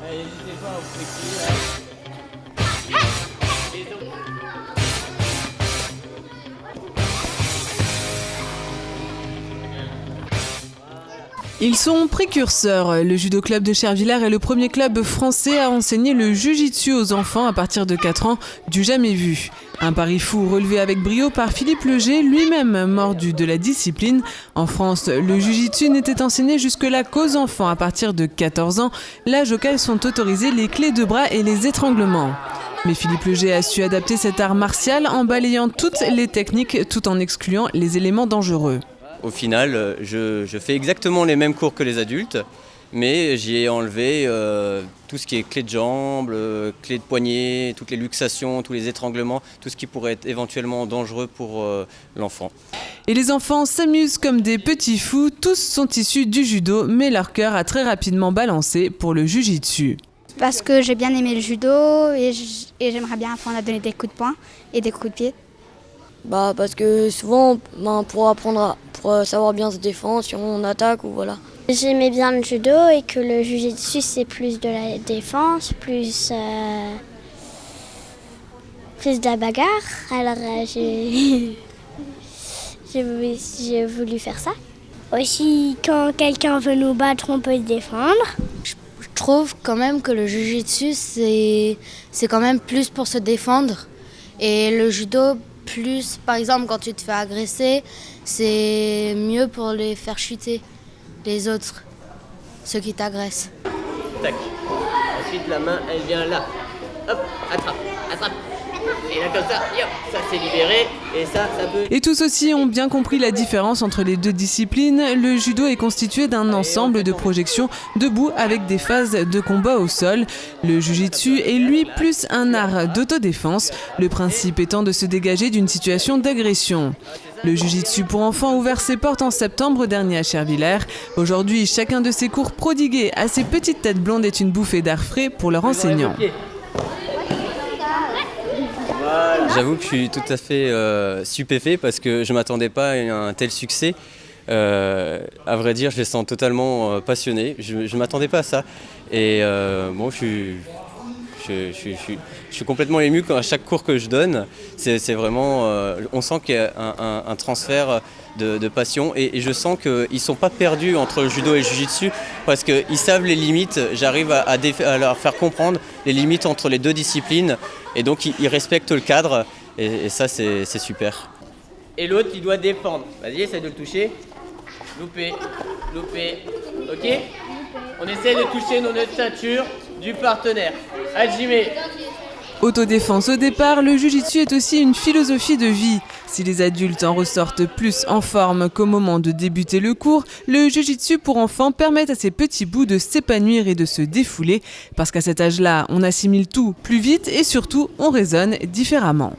N'hésitez pas, vous flexiez. Ils sont précurseurs. Le Judo Club de Chervillers est le premier club français à enseigner le Jiu-Jitsu aux enfants à partir de 4 ans, du jamais vu. Un pari fou relevé avec brio par Philippe Leger, lui-même mordu de la discipline. En France, le Jiu-Jitsu n'était enseigné jusque-là qu'aux enfants à partir de 14 ans, l'âge auquel sont autorisés les clés de bras et les étranglements. Mais Philippe Leger a su adapter cet art martial en balayant toutes les techniques tout en excluant les éléments dangereux. Au final, je fais exactement les mêmes cours que les adultes, mais j'y ai enlevé tout ce qui est clé de jambe, clé de poignet, toutes les luxations, tous les étranglements, tout ce qui pourrait être éventuellement dangereux pour l'enfant. Et les enfants s'amusent comme des petits fous, tous sont issus du judo, mais leur cœur a très rapidement balancé pour le jujitsu. Parce que j'ai bien aimé le judo et j'aimerais bien apprendre à donner des coups de poing et des coups de pied. Parce que souvent, pour savoir bien se défendre, si on attaque ou voilà. J'aimais bien le judo et que le jiu-jitsu c'est plus de la défense, plus de la bagarre. Alors j'ai voulu faire ça. Aussi, quand quelqu'un veut nous battre, on peut se défendre. Je trouve quand même que le jiu-jitsu c'est quand même plus pour se défendre et le judo plus, par exemple, quand tu te fais agresser, c'est mieux pour les faire chuter, les autres, ceux qui t'agressent. Tac. Ensuite, la main, elle vient là. Hop, attrape, attrape. Et là, comme ça, yop, ça c'est libéré. Et ça peut... Et tous aussi ont bien compris la différence entre les deux disciplines. Le judo est constitué d'un ensemble de projections debout avec des phases de combat au sol. Le jujitsu est lui plus un art d'autodéfense, le principe étant de se dégager d'une situation d'agression. Le jujitsu pour enfants a ouvert ses portes en septembre dernier à Chervillers. Aujourd'hui, chacun de ces cours prodigués à ces petites têtes blondes est une bouffée d'air frais pour leurs enseignants. J'avoue que je suis tout à fait stupéfait parce que je ne m'attendais pas à un tel succès. À vrai dire, je les sens totalement passionnés. Je ne m'attendais pas à ça. Et bon, je suis complètement ému à chaque cours que je donne. C'est vraiment, on sent qu'il y a un transfert de passion et je sens qu'ils ne sont pas perdus entre le judo et le jiu-jitsu parce qu'ils savent les limites. J'arrive à leur faire comprendre les limites entre les deux disciplines et donc ils respectent le cadre et ça c'est super. Et l'autre, il doit défendre. Vas-y, essaye de le toucher. Loupé, loupé. Ok? On essaie de toucher notre ceinture du partenaire. Hajime. Autodéfense au départ, le jujitsu est aussi une philosophie de vie. Si les adultes en ressortent plus en forme qu'au moment de débuter le cours, le jujitsu pour enfants permet à ces petits bouts de s'épanouir et de se défouler. Parce qu'à cet âge-là, on assimile tout plus vite et surtout, on raisonne différemment.